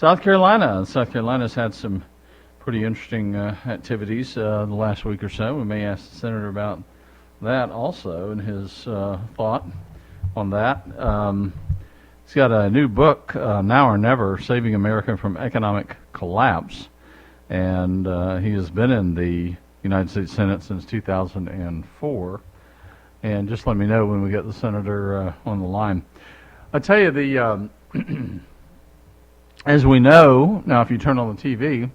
South Carolina. South Carolina's had some pretty interesting activities the last week or so. We may ask the senator about that also and his thought on that. He's got a new book, Now or Never, Saving America from Economic Collapse. And he has been in the United States Senate since 2004. And just let me know when we get the senator on the line. I tell you, as we know, now if you turn on the TV,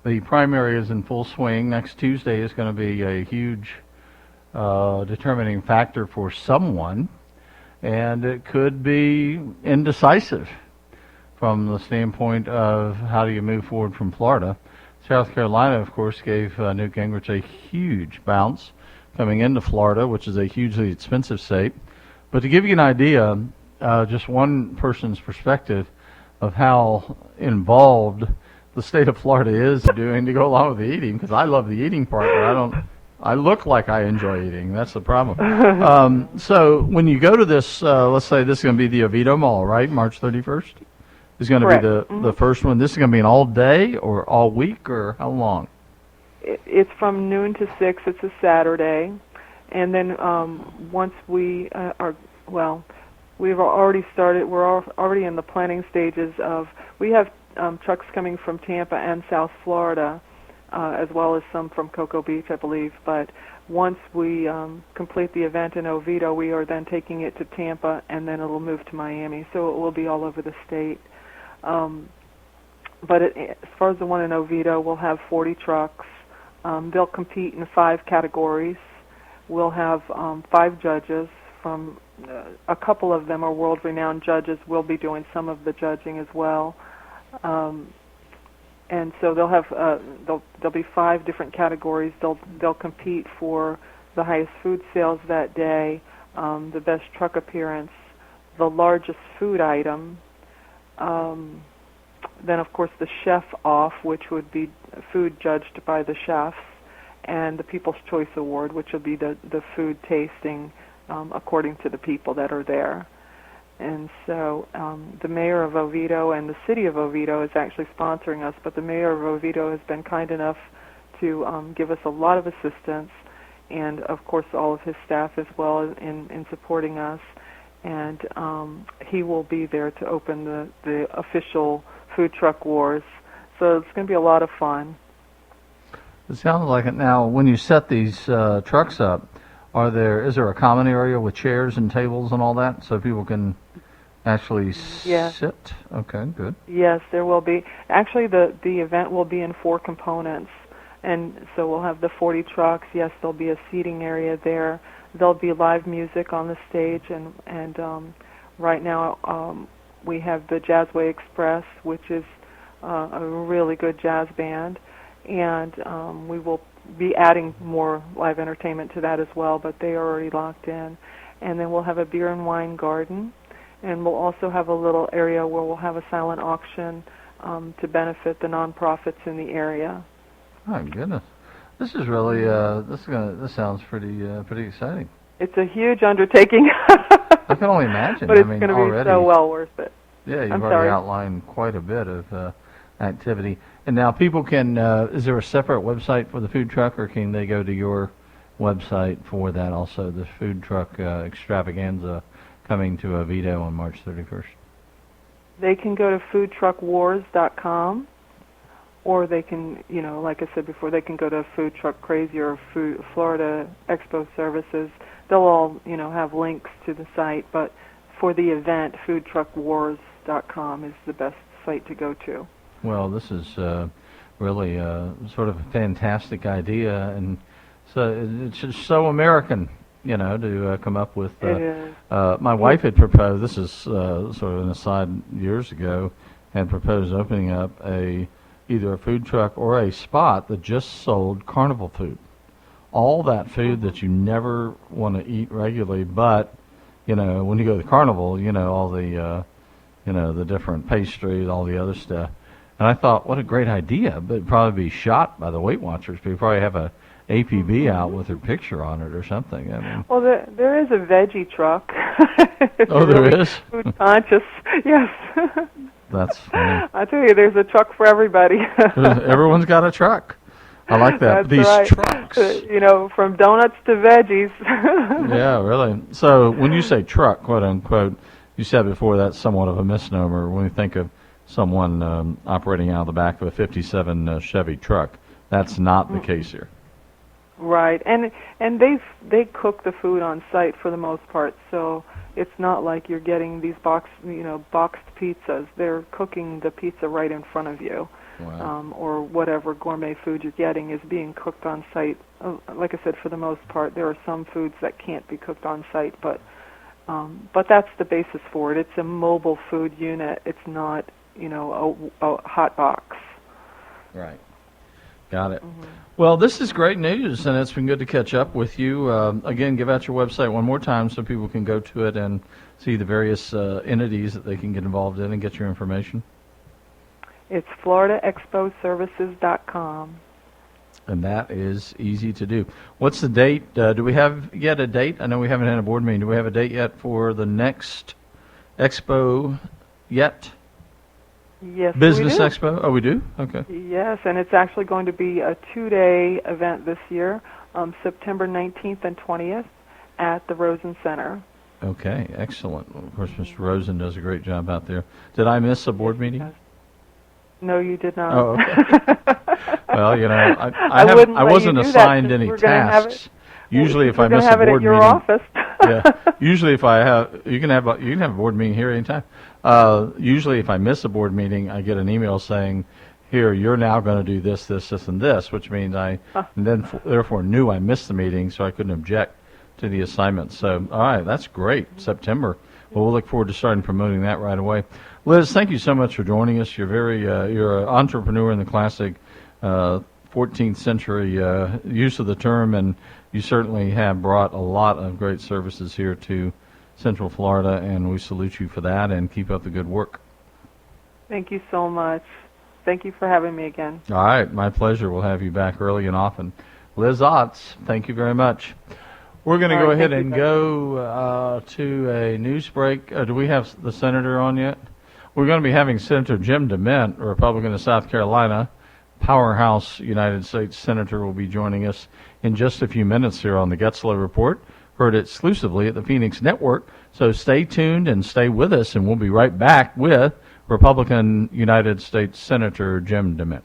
the primary is in full swing. Next Tuesday is going to be a huge determining factor for someone, and it could be indecisive from the standpoint of how do you move forward from Florida. South Carolina, of course, gave Newt Gingrich a huge bounce coming into Florida, which is a hugely expensive state. But to give you an idea, just one person's perspective of how involved the state of Florida is doing to go along with the eating, because I love the eating part, but I look like I enjoy eating. That's the problem. So when you go to this, let's say this is going to be the Oviedo Mall, right? March 31st is going to be the first one. This is going to be an all day or all week or how long? It's from noon to 6. It's a Saturday. And then once we we've already started. We're already in the planning stages of. We have trucks coming from Tampa and South Florida, as well as some from Cocoa Beach, I believe. But once we complete the event in Oviedo, we are then taking it to Tampa, and then it'll move to Miami. So it will be all over the state. But as far as the one in Oviedo, we'll have 40 trucks. They'll compete in 5 categories. We'll have 5 judges. From a couple of them are world-renowned judges. We'll be doing some of the judging as well. And so they'll have there'll be 5 different categories. They'll compete for the highest food sales that day, the best truck appearance, the largest food item. Then, of course, the chef off, which would be food judged by the chefs, and the People's Choice Award, which will be the food tasting according to the people that are there. And so the mayor of Oviedo and the city of Oviedo is actually sponsoring us, but the mayor of Oviedo has been kind enough to give us a lot of assistance, and, of course, all of his staff as well in supporting us. And he will be there to open the official Food Truck Wars. So it's going to be a lot of fun. It sounds like it. Now, when you set these trucks up, is there a common area with chairs and tables and all that so people can actually sit? Okay, good. Yes, there will be. Actually, the event will be in 4 components. And so we'll have the 40 trucks. Yes, there'll be a seating area there. There'll be live music on the stage, and right now we have the Jazzway Express, which is a really good jazz band, and we will be adding more live entertainment to that as well, but they are already locked in. And then we'll have a beer and wine garden, and we'll also have a little area where we'll have a silent auction to benefit the nonprofits in the area. My goodness. This is really this sounds pretty exciting. It's a huge undertaking. I can only imagine. But it's going to be so well worth it. Yeah, you've already outlined quite a bit of activity. And now people can. Is there a separate website for the food truck, or can they go to your website for that also? The food truck extravaganza coming to Oviedo on March 31st. They can go to foodtruckwars.com. Or they can, like I said before, they can go to Food Truck Crazy or Florida Expo Services. They'll all, have links to the site. But for the event, foodtruckwars.com is the best site to go to. Well, this is really sort of a fantastic idea, and so it's just so American, to come up with. It is. My wife had proposed. This is sort of an aside. Years ago, had proposed opening up either a food truck or a spot that just sold carnival food. All that food that you never want to eat regularly, but, when you go to the carnival, all the, the different pastries, all the other stuff. And I thought, what a great idea, but it'd probably be shot by the Weight Watchers. People probably have a APB out with her picture on it or something. I mean, well, there is a veggie truck. Oh, there is? Food conscious, yes. That's funny. I tell you, there's a truck for everybody. Everyone's got a truck. I like that. That's These right. trucks. From donuts to veggies. Yeah, really. So when you say truck, quote unquote, you said before that's somewhat of a misnomer. When we think of someone operating out of the back of a 57 Chevy truck, that's not the case here. Right, and they cook the food on site for the most part, so it's not like you're getting these boxed pizzas. They're cooking the pizza right in front of you. Wow. Or whatever gourmet food you're getting is being cooked on site. Like I said, for the most part, there are some foods that can't be cooked on site, but that's the basis for it. It's a mobile food unit. It's not, a hot box. Right. Got it. Mm-hmm. Well, this is great news, and it's been good to catch up with you. Again, give out your website one more time so people can go to it and see the various entities that they can get involved in and get your information. It's FloridaExpoServices.com. And that is easy to do. What's the date? Do we have yet a date? I know we haven't had a board meeting. Do we have a date yet for the next expo yet? Yes, Business we do. Expo? Oh, we do? Okay. Yes, and it's actually going to be a 2-day event this year, September 19th and 20th at the Rosen Center. Okay, excellent. Of course, Mr. Rosen does a great job out there. Did I miss a board meeting? No, you did not. Oh, okay. Well, I wasn't assigned any tasks. Usually, if I miss a board meeting, office. Yeah. Usually, if I have, you can have a board meeting here anytime. Usually, if I miss a board meeting, I get an email saying, "Here, you're now going to do this, this, this, and this," which means therefore knew I missed the meeting, so I couldn't object to the assignment. So, all right, that's great. September. Well, we'll look forward to starting promoting that right away. Liz, thank you so much for joining us. You're an entrepreneur in the classic 14th century use of the term, and you certainly have brought a lot of great services here to Central Florida, and we salute you for that, and keep up the good work. Thank you so much. Thank you for having me again. All right, my pleasure. We'll have you back early and often. Liz Otts, thank you very much. We're going to go ahead and go to a news break. Do we have the senator on yet? We're going to be having Senator Jim DeMint, a Republican of South Carolina, powerhouse United States Senator, will be joining us in just a few minutes here on the Getzler Report, heard exclusively at the Phoenix Network. So stay tuned and stay with us, and we'll be right back with Republican United States Senator Jim DeMint.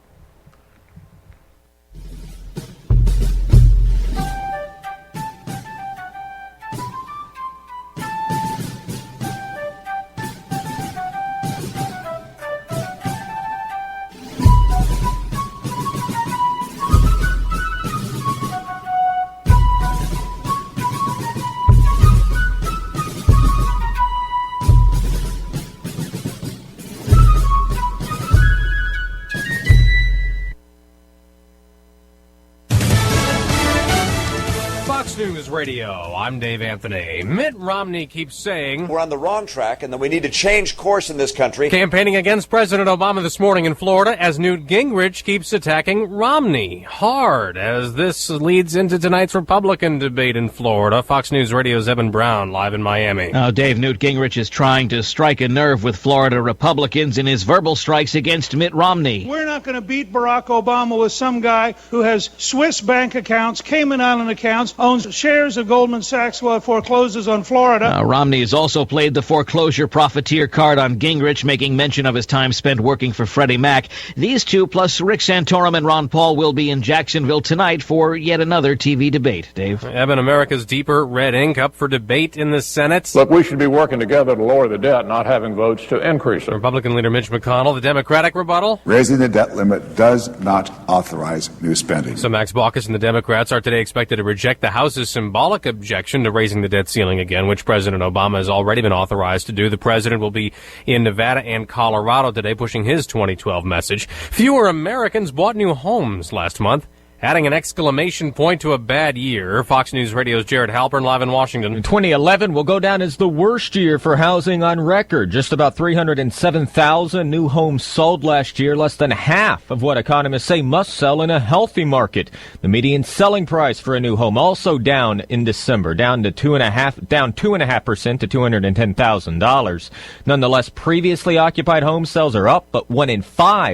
News Radio. I'm Dave Anthony. Mitt Romney keeps saying we're on the wrong track and that we need to change course in this country. Campaigning against President Obama this morning in Florida as Newt Gingrich keeps attacking Romney hard as this leads into tonight's Republican debate in Florida. Fox News Radio's Evan Brown live in Miami. Now, Dave, Newt Gingrich is trying to strike a nerve with Florida Republicans in his verbal strikes against Mitt Romney. We're not going to beat Barack Obama with some guy who has Swiss bank accounts, Cayman Island accounts, owns shares of Goldman Sachs while it forecloses on Florida. Romney has also played the foreclosure profiteer card on Gingrich, making mention of his time spent working for Freddie Mac. These two, plus Rick Santorum and Ron Paul, will be in Jacksonville tonight for yet another TV debate. Dave? Evan, America's deeper red ink up for debate in the Senate. Look, we should be working together to lower the debt, not having votes to increase it. Republican leader Mitch McConnell, the Democratic rebuttal. Raising the debt limit does not authorize new spending. So Max Baucus and the Democrats are today expected to reject the House's symbolic objection to raising the debt ceiling again, which President Obama has already been authorized to do. The president will be in Nevada and Colorado today, pushing his 2012 message. Fewer Americans bought new homes last month Adding an exclamation point to a bad year, Fox News Radio's Jared Halpern live in Washington. 2011 will go down as the worst year for housing on record. Just about 307,000 new homes sold last year, less than half of what economists say must sell in a healthy market. The median selling price for a new home also down in December, down 2.5% to $210,000. Nonetheless, previously occupied home sales are up, but 1 in 5